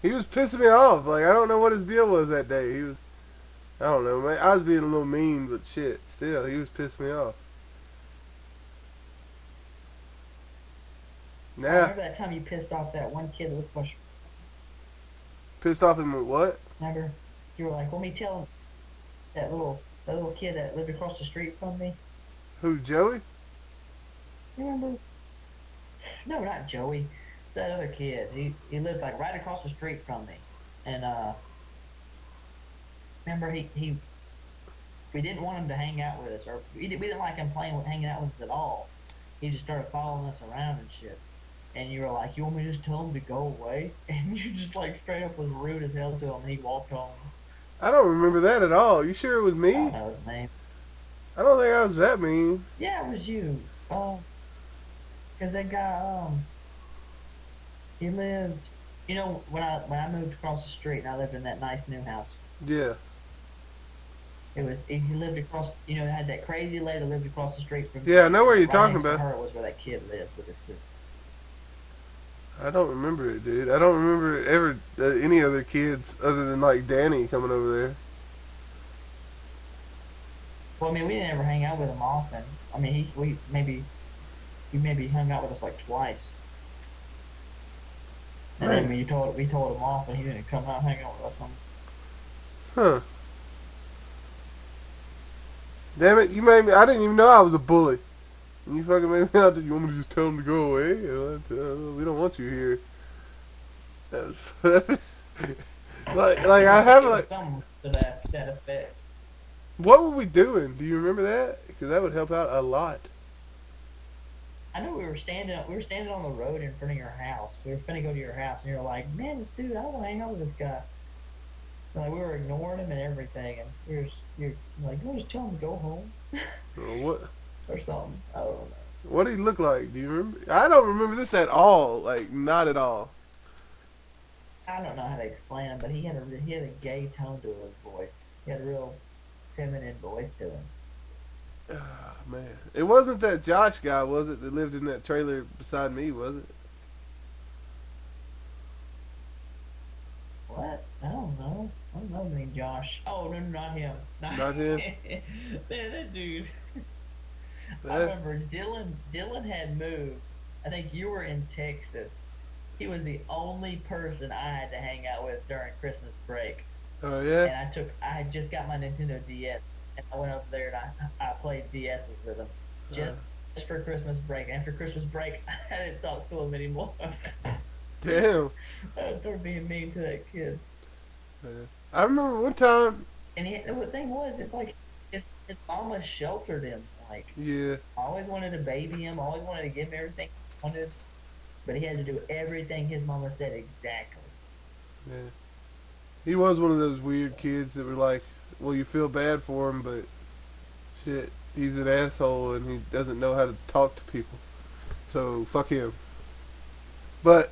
He was pissing me off. Like, I don't know what his deal was that day. He was, I don't know, man. I was being a little mean, but shit, still, he was pissing me off. I Nah, remember that time you pissed off that one kid that was push. pissed off him with what? Remember, you were like, "Let me tell that little kid that lived across the street from me." Who, Joey? You remember? No, not Joey. That other kid. He lived like right across the street from me, and remember he we didn't want him to hang out with us, or we didn't like him hanging out with us at all. He just started following us around and shit. And you were like, "You want me to just tell him to go away?" And you just like straight up was rude as hell to him. And he walked home. I don't remember that at all. You sure it was I don't me? know his name. I don't think I was that mean. Yeah, it was you. Because that guy, he lived. You know, when I moved across the street and I lived in that nice new house, Yeah. he lived across. You know, had that crazy lady that lived across the street from Yeah, I me, know and what you're right talking next to about. her was where that kid lived with his sister. I don't remember it, dude. I don't remember ever any other kids other than like Danny coming over there. Well, I mean, we didn't ever hang out with him often. I mean, he maybe hung out with us like twice. And then Man, we told him off, and he didn't come out hang out with us. huh? Damn it! You made me. I didn't even know I was a bully. And you fucking made me out. You want me to just tell him to go away? We don't want you here. That was, that was like I have It was like. something to that effect. What were we doing? Do you remember that? Because that would help out a lot. I know we were standing on the road in front of your house. We were finna go to your house, and you're like, "Man, this dude, I want to hang out with this guy." And, like we were ignoring him and everything, and you're like, "You just tell him to go home What? or something." I don't know. What did he look like? Do you remember? I don't remember this at all. Like not at all. I don't know how to explain him, but he had a gay tone to his voice. He had a real feminine voice to him. Ah, man, it wasn't that Josh guy, was it? That lived in that trailer beside me, was it? What? I don't know. I don't know. Name Josh. Oh no, not him. Not Not him. man, that dude. I That. remember Dylan had moved. I think you were in Texas. He was the only person I had to hang out with during Christmas break. Oh yeah. And I had just got my Nintendo DS, and I went over there and I played DSs with him Uh, just for Christmas break. After Christmas break, I didn't talk to him anymore. damn. I started being mean to that kid. Man. I remember one time. And the thing was, it's like his mama sheltered him. Like, Yeah. always wanted to baby him, always wanted to give him everything he wanted, but he had to do everything his mama said exactly. Yeah. He was one of those weird kids that were like, well, you feel bad for him, but shit, he's an asshole and he doesn't know how to talk to people. So fuck him. But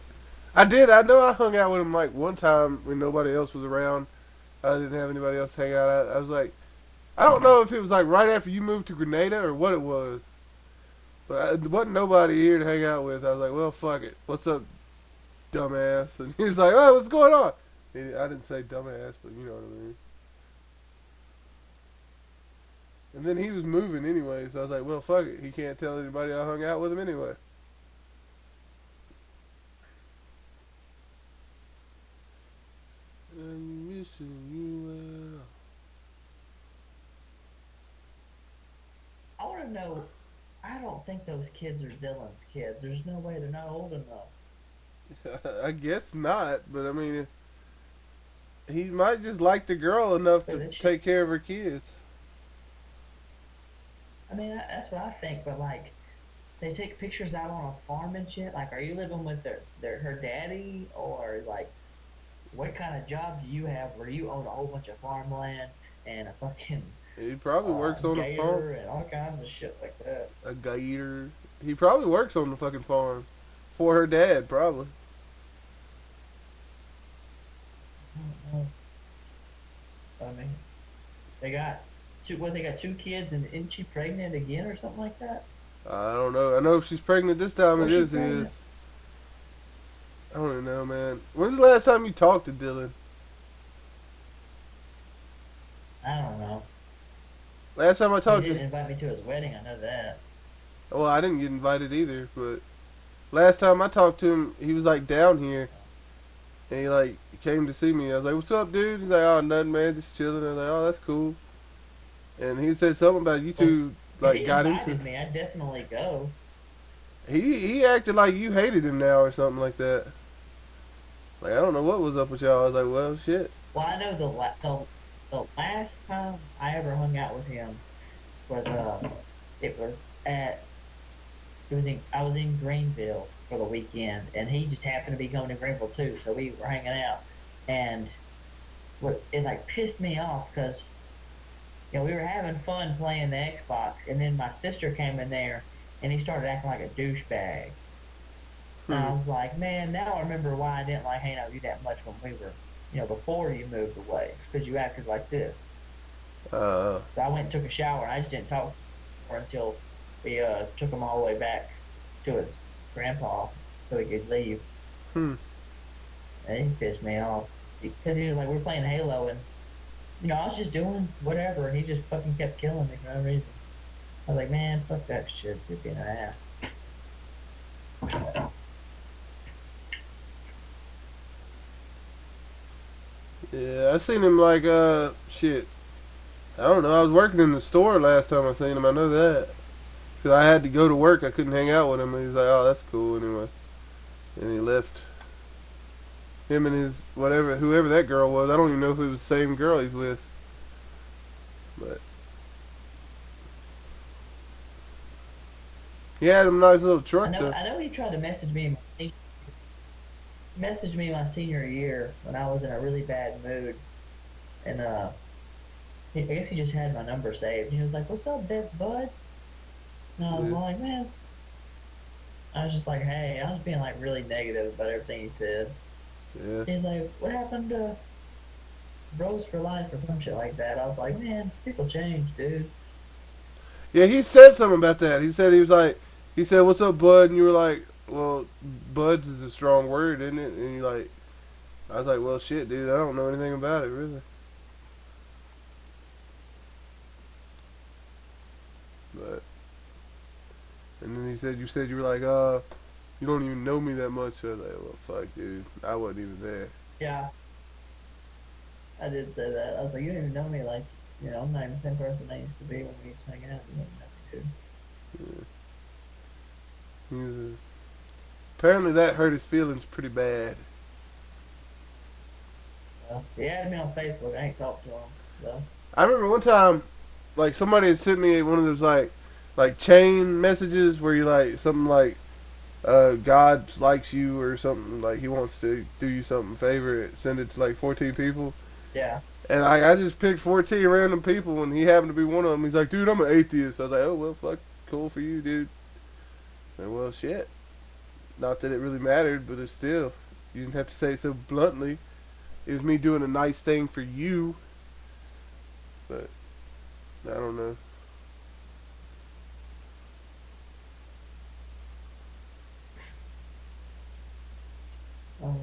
I did. I know I hung out with him like one time when nobody else was around. I didn't have anybody else to hang out. I was like, I don't know if it was like right after you moved to Grenada or what it was. But there wasn't nobody here to hang out with. I was like, well, fuck it. What's up, dumbass? And he was like, oh, what's going on? I didn't say dumbass, but you know what I mean. And then he was moving anyway, so I was like, well, fuck it. He can't tell anybody I hung out with him anyway. I'm missing you. I want to know. I don't think those kids are Dylan's kids. There's no way they're not old enough. I guess not, but I mean, he might just like the girl enough For to this shit. take care of her kids. I mean, that's what I think. But like, they take pictures out on a farm and shit. Like, are you living with her daddy, or like, what kind of job do you have where you own a whole bunch of farmland and a fucking He probably works on the farm. gator and all kinds of shit like that? A gator. He probably works on the fucking farm for her dad, probably. I don't know. I mean, they got two. What, they got two kids, and isn't she pregnant again or something like that? I don't know. I know if she's pregnant this time, Was it she is his. pregnant? I don't even know, man. When's the last time you talked to Dylan? I don't know. Last time I He talked to didn't invite me to his wedding. I know that. well, I didn't get invited either, but last time I talked to him, he was like down here, and he like came to see me. I was like, "What's up, dude?" He's like, "Oh, nothing, man, just chilling." I was like, "Oh, that's cool." And he said something about you Well, two if like he got into it. invited me, I'd definitely go. He acted like you hated him now or something like that. Like I don't know what was up with y'all. I was like, well, shit. Well, I know the last time I ever hung out with him was it was at I was in Greenville for the weekend, and he just happened to be going to Greenville too, so we were hanging out, and it like pissed me off because we were having fun playing the Xbox, and then my sister came in there, and he started acting like a douchebag. And Hmm. I was like, man, now I remember why I didn't like hanging out with you that much when we were, before you moved away, because you acted like this. Uh. So I went and took a shower, and I just didn't talk to her until we took him all the way back to his grandpa so he could leave. Hmm. And he pissed me off because he was like, we were playing Halo, and I was just doing whatever, and he just fucking kept killing me for no reason. I was like, man, fuck that shit, you're being an ass. Yeah, I seen him like shit. I don't know. I was working in the store last time I seen him. I know that because I had to go to work. I couldn't hang out with him. And he's like, "Oh, that's cool." Anyway, and he left. Him and his whatever, whoever that girl was. I don't even know if it was the same girl he's with. But he had a nice little I truck know, though. I know he tried to message me my senior year when I was in a really bad mood, and I guess he just had my number saved. He was like, "What's up, best bud?" And I was Yeah. like, "Man," I was just like, "Hey," I was being like really negative about everything he said. Yeah. He's like, "What happened to Bros for Life or some shit like that?" I was like, "Man, people change, dude." Yeah, he said something about that. He said he was like, he said, "What's up, bud?" And you were like, "Well, buds is a strong word, isn't it?" And you like, I was like, "Well, shit, dude, I don't know anything about it, really." But and then he said, "You said you were like, you don't even know me that much." I was like, "Well, fuck, dude, I wasn't even there." Yeah, I did say that. I was like, "You don't even know me, like, I'm not even the same person I used to be when we used to hang out. You don't know me, dude." Yeah. He was, apparently that hurt his feelings pretty bad. Well, he added me on Facebook. I ain't talked to him, so. I remember one time, like somebody had sent me one of those like chain messages where you like something like God likes you or something like he wants to do you something favor. Send it to like 14 people, Yeah. and I just picked 14 random people, and he happened to be one of them. He's like, "Dude, I'm an atheist." I was like, "Oh well, fuck, cool for you, dude." And well, shit. Not that it really mattered, but it's still. You didn't have to say it so bluntly. It was me doing a nice thing for you, but I don't know. Um,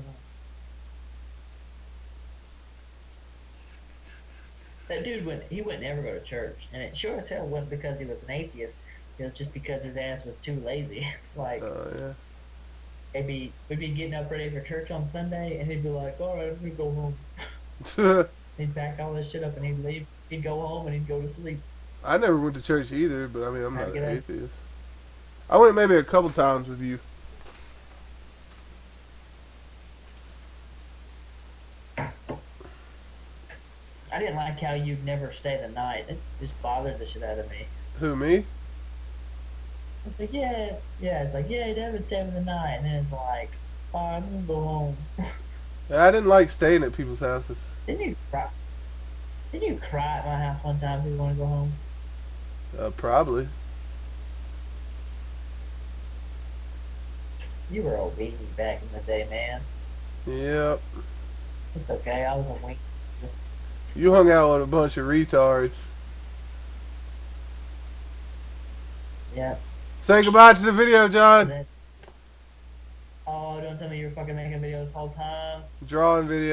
that dude he wouldn't ever go to church, and it sure as hell wasn't because he was an atheist. It was just because his ass was too lazy. Like Yeah. we'd be getting up ready for church on Sunday, and he'd be like, "All right, I'm gonna go home." He'd pack all this shit up and he'd leave. He'd go home and he'd go to sleep. I never went to church either, but I mean, I'm I'd not get an up. atheist. I went maybe a couple times with you. I didn't like how you'd never stay the night. It just bothered the shit out of me. Who, me? It's like, yeah, yeah. It's like, yeah, you never stay the night, and then it's like, oh, I'm gonna go home. I didn't like staying at people's houses. Didn't you cry? Didn't you cry at my house one time because you want to go home? Probably. You were a weenie back in the day, man. Yep. It's okay. I was a weenie. You hung out with a bunch of retards. Yeah. Say goodbye to the video, John. That Oh, don't tell me you were fucking making videos the whole time. Drawing video.